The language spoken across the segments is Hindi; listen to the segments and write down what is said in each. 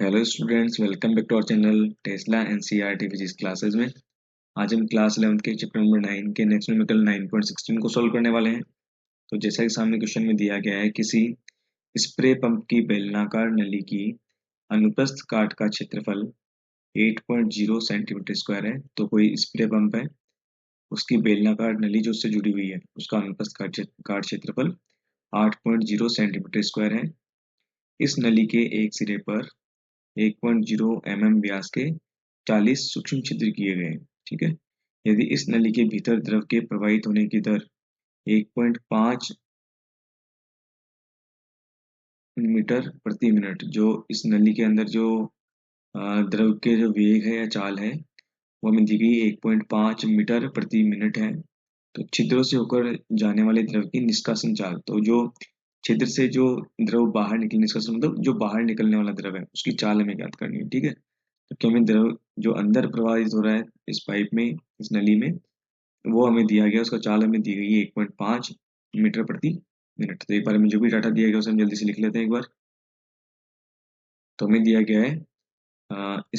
Hello students, welcome back to our channel Tesla NCERT physics classes में। आज हम क्लास 11 के चैप्टर नंबर 9 के नेक्स्ट न्यूमेरिकल 9.16 को सॉल्व करने वाले हैं। तो जैसा कि सामने क्वेश्चन में दिया गया है, किसी स्प्रे पंप की बेलनाकार नली की अनुप्रस्थ काट का क्षेत्रफल 8.0 सेंटीमीटर स्क्वायर है। तो कोई स्प्रे पंप है, उसकी बेलनाकार नली जो उससे जुड़ी हुई है, उसका अनुप्रस्थ काट क्षेत्रफल 8.0 सेंटीमीटर स्क्वायर है। इस नली के एक सिरे पर 1.0 mm व्यास के 40 सूक्ष्म छिद्र किए गए हैं। ठीक है। यदि इस नली के भीतर द्रव के प्रवाहित होने की दर 1.5 मीटर प्रति मिनट, जो इस नली के अंदर जो द्रव के जो वेग है या चाल है, वो हमें दी गई 1.5 मीटर प्रति मिनट है। तो छिद्रों से होकर जाने वाले द्रव की निष्कासन चाल, तो जो छिद्र से जो द्रव बाहर निकलने, निष्कासन मतलब जो बाहर निकलने वाला द्रव है, उसकी चाल हमें ज्ञात करनी है। ठीक है। तो हमें द्रव जो अंदर प्रवाहित हो रहा है इस पाइप में, इस नली में, वो हमें दिया गया, उसका चाल हमें दी गई है 1.5 मीटर प्रति मिनट। तो एक बार हमें जो भी डाटा दिया गया उसे हम जल्दी से लिख लेते हैं एक बार। तो हमें दिया गया है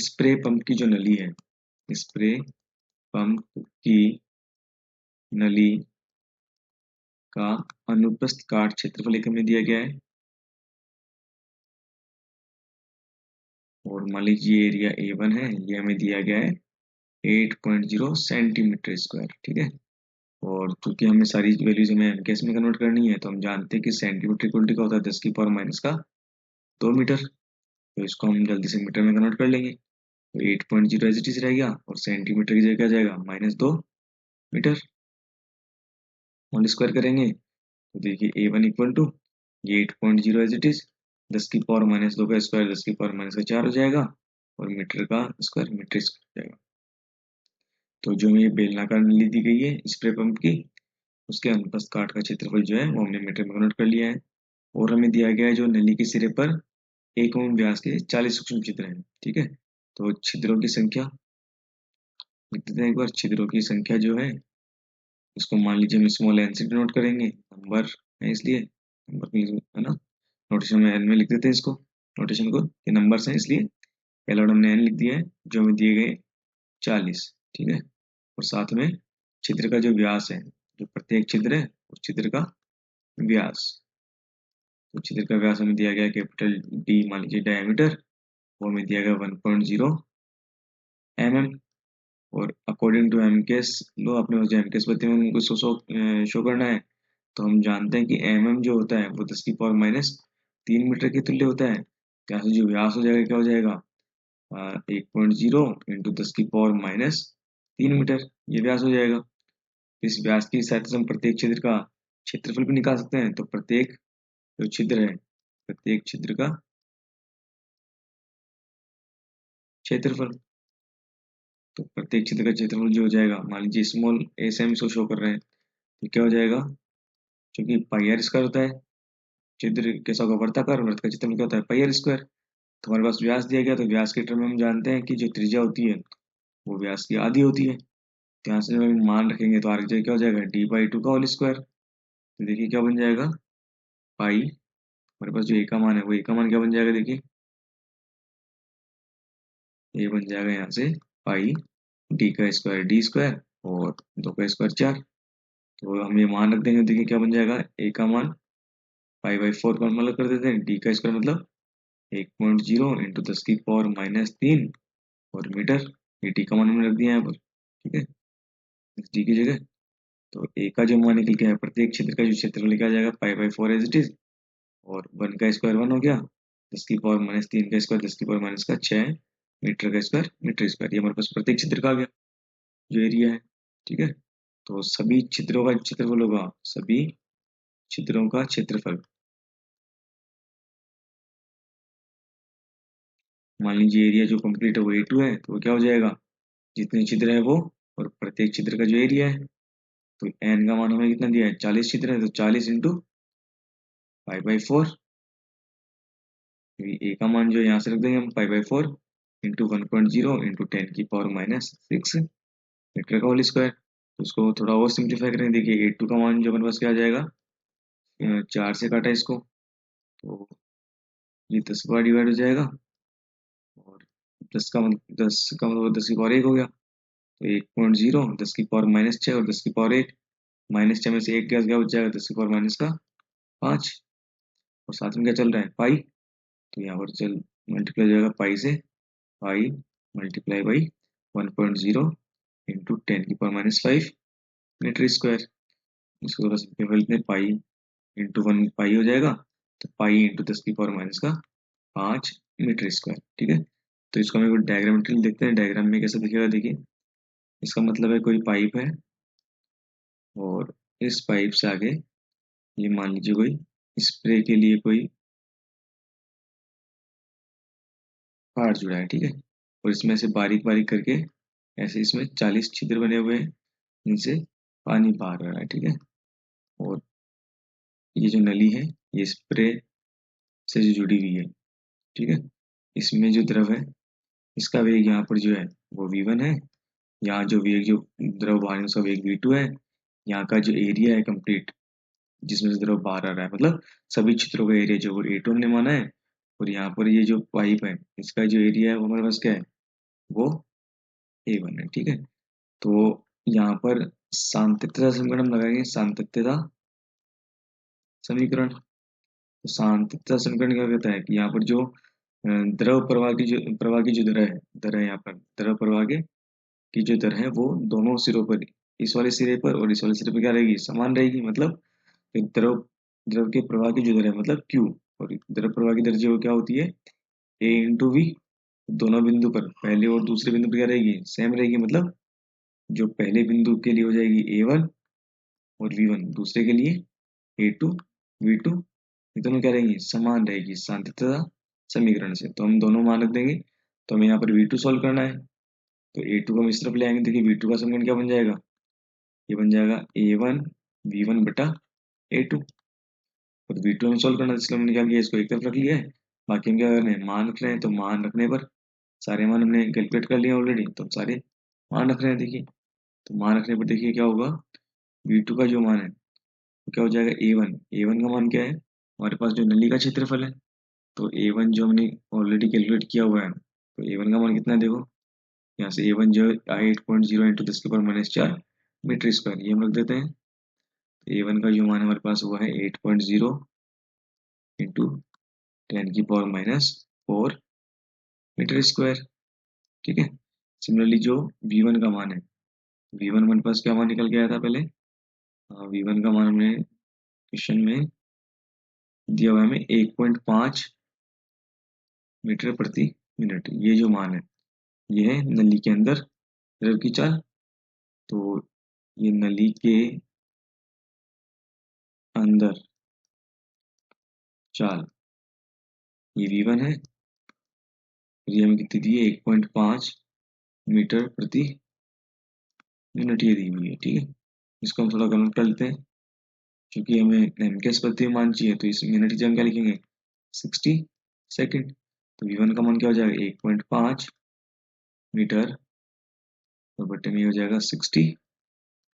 स्प्रे पंप की जो नली है, स्प्रे पंप की नली का अनुप्रस्थ काट क्षेत्रफल एक हमें दिया गया है, और मान लीजिए एरिया A1 है, ये हमें दिया गया है 8.0 सेंटीमीटर स्क्वायर। ठीक है। और चूंकि हमें सारी वैल्यूज हमें एमकेएस में कन्वर्ट करनी है, तो हम जानते हैं कि सेंटीमीटर इक्वल टू क्या होता है, 10 की पावर माइनस का 2 मीटर। तो इसको हम जल्दी से मीटर में कन्वर्ट कर लेंगे। तो 8.0 एज इट इज रह गया, और सेंटीमीटर की जगह क्या जाएगा, -2 मीटर। होल स्क्वायर करेंगे तो देखिए A1 इक्वल टू ये 8.0 एज इट इज, 10 की पावर माइनस 2 का स्क्वायर 10 की पावर माइनस का 4 हो जाएगा, और मीटर का स्क्वायर मीटर स्क्वायर हो जाएगा। तो जो हमें बेलनाकार नली दी गई है स्प्रे पंप की, उसके अनुप्रस्थ काट का क्षेत्रफल जो है वो हमने मीटर में कन्वर्ट कर लिया है। और हमें दिया गया है जो नली के सिरे पर 1 mm व्यास के 40 सूक्ष्म छिद्र हैं। ठीक है। तो छिद्रों की संख्या लिख देते हैं एक बार। छिद्रों की संख्या जो है, इसको मान लीजिए हम स्मॉल एन से डिनोट करेंगे, नंबर है इसलिए नंबर है ना। नोटेशन में एन में लिख देते हैं इसको, नोटेशन को, ये नंबर्स हैं इसलिए पहला वर्ड हमने एन लिख दिया है, जो हमें दिए गए 40। ठीक है। और साथ में छिद्र का जो व्यास है, जो प्रत्येक छिद्र है उस छिद्र का व्यास, तो छिद्र का व्यास हमें दिया गया कैपिटल डी, मान लीजिए डायमीटर, वो हमें दिया गया 1.0 mm। और अकॉर्डिंग टू एमकेएस, लो अपने जो एमकेएस बताए हैं उनको शो करना है। तो हम जानते हैं कि mm जो होता है वो 10 की पावर माइनस 3 मीटर के तुल्य होता है। तो यहाँ से जो व्यास हो जाएगा, क्या हो जाएगा, 1.0 इंटू 10 की पावर माइनस 3 मीटर, ये व्यास हो जाएगा। इस व्यास की सहायता से हम प्रत्येक छिद्र का क्षेत्रफल भी निकाल सकते हैं। तो प्रत्येक जो छिद्र है, प्रत्येक छिद्र का क्षेत्रफल, तो प्रत्येक छिद्र का क्षेत्रफल जो हो जाएगा, मान लीजिए स्मॉल ए से हम इसको शो कर रहे हैं, तो क्या हो जाएगा, क्योंकि पाई आर स्क्वायर होता है, छिद्र कैसा होगा, वर्ताकार, वृत्त का क्षेत्रफल क्या होता है, पाई आर स्क्वायर। तो हमारे पास व्यास दिया गया, तो व्यास के टर्म में हम जानते हैं कि जो त्रिज्या होती है वो व्यास की आधी होती है। तो यहाँ से जब हम मान रखेंगे तो आर की जगह क्या हो जाएगा, D/2 का होल स्क्वायर। तो देखिए क्या बन जाएगा, पाई, हमारे पास जो ए का मान है वो ए का मान क्या बन जाएगा, देखिए ये बन जाएगा यहाँ से पाई डी का स्क्वायर डी स्क्वायर, और 2 का स्क्वायर 4। तो हम ये मान रख देंगे, देखिए क्या बन जाएगा, ए का मान पाई/4 का मतलब कर देते हैं, डी का स्क्वायर मतलब 1.0 इंटू 10 की पावर माइनस 3, और मीटर, ये टी का मान हमने रख दिया है यहाँ पर। ठीक है, इस डी की जगह। तो ए का जो मान निकल के है, प्रत्येक क्षेत्र का जो क्षेत्र लिखा जाएगा पाई/4 एज इट इज, और 1 का स्क्वायर 1 हो गया, 10 की पावर माइनस 3 का स्क्वायर 10 की पावर माइनस 6 मीटर का स्क्वायर मीटर स्क्वायर, ये हमारे पास प्रत्येक क्षेत्र का आ गया जो एरिया है। ठीक है। तो सभी छिद्रों का क्षेत्रफल होगा, सभी छिद्रों का क्षेत्रफल, मान लीजिए एरिया जो कंप्लीट है वो A2 है, तो वो क्या हो जाएगा, जितने छिद्र है वो, और प्रत्येक छिद्र का जो एरिया है। तो एन का मान हमें कितना दिया है, 40 छिद्र है, तो 40 इंटू पाई/4, ए का मान जो यहाँ से रख देंगे हम पाई/4 इंटू 1.0 इंटू 10 की पावर माइनस 6 मीटर का होल स्क्वायर। तो उसको थोड़ा और सिंप्लीफाई करें, देखिए A2 का मान जो हमारे पास क्या आ जाएगा, 4 से काटा इसको, तो ये 10 बार डिवाइड हो जाएगा, 10 का मतलब 10 की पावर 1 हो गया, तो 1.0, 10 की पावर -6 और 10 की पावर 1, -6 में से 1 क्या बच जाएगा, 10 की पावर- 5, और साथ में क्या चल रहा है, पाई, तो यहाँ पर चल मल्टीप्लाई हो जाएगा पाई से, पाई मल्टीप्लाई बाई 1.0 इंटू 10 की पावर -5 मीटर स्क्वायर। इसको थोड़ा सिंपलीफाई करते हैं, पाई इंटू 1 पाई हो जाएगा, तो पाई इंटू 10 की पावर- 5 मीटर स्क्वायर, ठीक है। तो इसको हम एक डायग्रामेटिकली देखते हैं, डायग्राम में कैसे दिखेगा, देखिए। इसका मतलब है कोई पाइप है, और इस पाइप से आगे ये मान लीजिए कोई स्प्रे के लिए कोई पार्ट जुड़ा है, ठीक है। और इसमें से बारीक बारीक करके ऐसे इसमें 40 छिद्र बने हुए हैं, इनसे पानी बाहर आ रहा है, ठीक है। और ये जो नली है, ये स्प्रे से जो जुड़ी हुई है, ठीक है। इसमें जो द्रव है, इसका वेग यहाँ पर जो है वो v1 है, यहाँ जो वेग जो द्रव बाहर है उसका वेग v2 है, यहाँ का जो एरिया है कंप्लीट जिसमें से द्रव बाहर आ रहा है, मतलब सभी चित्रों का एरिया जो A2 ने माना है, और यहाँ पर ये जो पाइप है इसका जो एरिया है वो हमारे पास क्या है, वो A1 है, ठीक है। तो यहाँ पर सांतत्यता समीकरण हम लगाएंगे, सांतत्यता समीकरण। तो सांतत्यता समीकरण क्या कहता है कि यहाँ पर जो द्रव प्रवाह की जो दर है यहाँ पर द्रव प्रवाह की जो दर है वो दोनों सिरों पर, इस वाले सिरे पर और इस वाले सिरे पर क्या रहेगी, समान रहेगी। मतलब द्रव द्रव के प्रवाह की जो दर है मतलब Q, और द्रव प्रवाह की दर जो क्या होती है A × V। दोनों बिंदु पर, पहले और दूसरे बिंदु पर क्या रहेगी, सेम रहेगी। मतलब जो पहले बिंदु के लिए हो जाएगी A1 और V1, दूसरे के लिए A2 V2, ये दोनों क्या रहेंगी, समान रहेगी सांतत्यता समीकरण से। तो हम दोनों मान रख देंगे, तो हमें यहाँ पर V2 सॉल्व करना है, तो A2 को हम इस तरफ ले आएंगे। देखिए V2 का समीकरण क्या बन जाएगा, ये बन जाएगा A1 V1 बटा A2, और V2 हमें सॉल्व करना है, इसलिए हमने क्या किया, इसको एक तरफ रख लिया है। बाकी हम क्या कर रहे हैं, मान रख रहे हैं, तो मान रखने पर सारे मान हमने कैलकुलेट कर लिए ऑलरेडी, तो हम सारे मान रख रहे हैं। देखिए, तो मान रखने पर देखिए क्या होगा, V2 का जो मान है वो क्या हो जाएगा, A1 का मान क्या है, हमारे पास जो नली का क्षेत्रफल है, तो A1 जो हमने ऑलरेडी कैलकुलेट किया हुआ है, तो A1 का मान कितना है, देखो यहाँ से A1 जो है 8.0 इंटू 10 की पावर -4 मीटर स्क्वायर, ये हम रख देते हैं। तो A1 का जो मान हमारे पास हुआ है 8.0 इंटू 10 की पावर -4 मीटर स्क्वायर, ठीक है। सिमिलरली जो V1 का मान है, V1 हमारे पास क्या मान निकल के आया था पहले, V1 का मान हमने क्वेश्चन में दिया हुआ है हमें 1.5 मीटर प्रति मिनट, ये जो मान है ये है नली के अंदर द्रव की चाल। तो ये नली के अंदर चाल, ये V1 है, और ये हमें कितनी दी है, 1.5 मीटर प्रति मिनट ये दी हुई है, ठीक है। इसको हम थोड़ा कन्वर्ट कर लेते हैं, क्योंकि हमें एमकेएस प्रति मान चाहिए, तो इस मिनट की जगह क्या लिखेंगे, 60 सेकेंड। तो V1 का मान क्या हो जाएगा, 1.5 मीटर, और बटे में हो जाएगा 60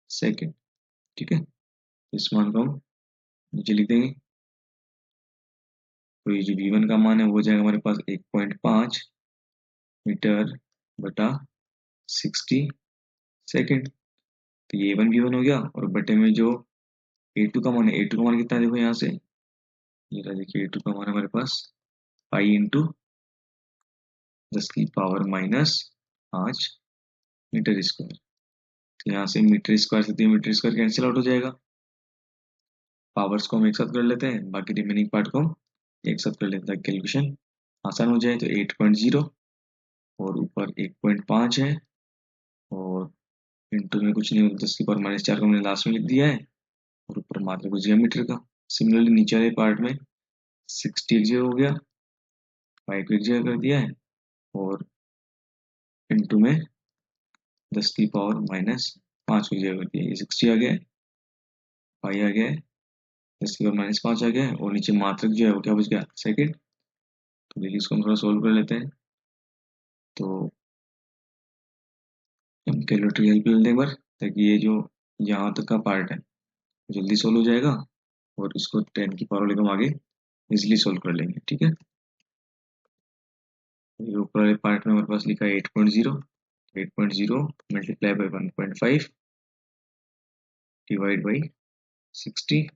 सेकेंड, ठीक है। तो इस मान को हम नीचे लिख देंगे। तो ये जो V1 का मान है वो हो जाएगा हमारे पास 1.5 मीटर बटा 60 सेकेंड। तो ये A1 V1 हो गया, और बटे में जो A2 का मान है, A2 का मान कितना है, देखो यहाँ से, ये रहा, देखिए A2 का मान हमारे पास पाई इंटू 10 की पावर- 5 मीटर स्क्वायर। तो यहाँ से मीटर स्क्वायर से मीटर स्क्वायर कैंसिल आउट हो जाएगा। पावर्स को हम एक साथ कर लेते हैं, बाकी रिमेनिंग पार्ट को हम एक साथ कर लेते हैं, कैलकुलेशन आसान हो जाए। तो 8.0 और ऊपर 1.5 है, और इंटू में कुछ नहीं, 10 की पावर -4 को हमने लास्ट में लिख दिया है, और ऊपर मात्र कुछ दिया मीटर का। सिमिलरली नीचे वाले पार्ट में 60 एक जगह हो गया, 5 को एक जगह कर दिया है, और इंटू में 10 की पावर- 5 को एक जगह कर दिया है। ये 60 आ गया है, 5 आ गया है, 10 की पावर- 5 आ गया है, और नीचे मात्रक जो है वो क्या बच गया, सेकेंड। तो देखिए इसको हम थोड़ा सोल्व कर लेते हैं। तो हम कैलकुलेटर की हेल्प ले लेते हैं एक बार, ताकि ये जो यहाँ तक का पार्ट है जल्दी सोल्व हो जाएगा, और इसको 10 की पावर लेकर हम आगे इजिली सोल्व कर लेंगे, ठीक है। ये ऊपर वाले पार्ट में हमारे पास लिखा है 8.0, 8.0 मल्टीप्लाई बाई 1.5 डिवाइड बाई 60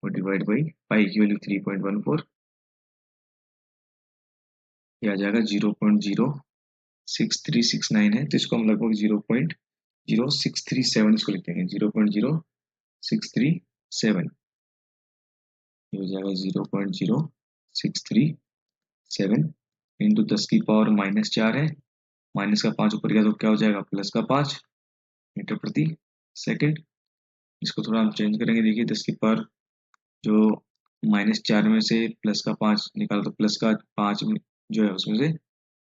और डिवाइड बाई पाई की वैल्यू 3.14, ये आ जाएगा 0.06369 है, तो इसको हम लगभग 0.0637 इसको लिख देंगे, 0.0637, ये हो जाएगा 0.0637 इंटू 10⁻⁻4 है, माइनस का 5 ऊपर गया तो क्या हो जाएगा प्लस का 5 मीटर प्रति सेकंड। इसको थोड़ा हम चेंज करेंगे, देखिए 10 की पावर जो -4 में से प्लस का 5 निकालो तो प्लस का 5 जो है उसमें से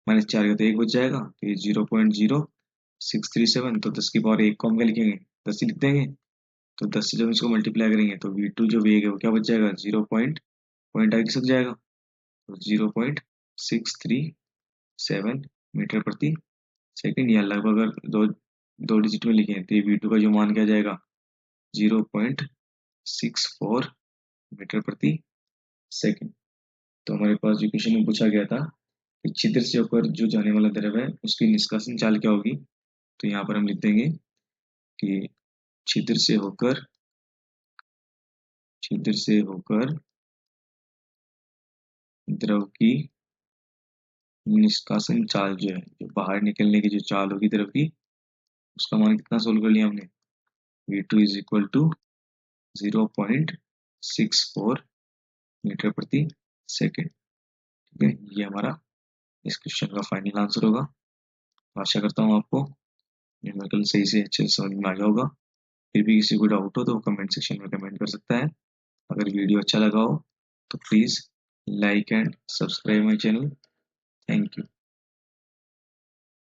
-4 का तो 1 बच जाएगा, तो ये 0.0637, तो 10 की पावर 1 को हम क्या लिखेंगे 10 ही लिख देंगे। तो 10 से जब इसको मल्टीप्लाई करेंगे तो v2 जो वेग है वो क्या बच जाएगा, 0 पॉइंट आगे सक जाएगा, तो 0.637 मीटर प्रति सेकंड, या लगभग अगर दो डिजिट में लिखें तो ये v2 का जो मान क्या जाएगा 0.64 मीटर प्रति सेकंड। तो हमारे पास जो क्वेश्चन में पूछा गया था कि छिद्र से होकर जो जाने वाला द्रव है उसकी निष्कासन चाल क्या होगी, तो यहाँ पर हम लिख देंगे कि छिद्र से होकर द्रव की निष्कासन चाल जो है, जो बाहर निकलने की जो चाल होगी द्रव की, उसका मान कितना सोल्व कर लिया हमने, v2 is equal to 0.64 meter प्रति सेकेंड। ठीक है, ये हमारा इस क्वेश्चन का फाइनल आंसर होगा। आशा करता हूँ आपको न्यूमेरिकल सही से अच्छे से समझ में आ गया होगा। फिर भी किसी को डाउट हो तो कमेंट सेक्शन में कमेंट कर सकता है। अगर वीडियो अच्छा लगा हो तो please like and subscribe my channel. Thank you.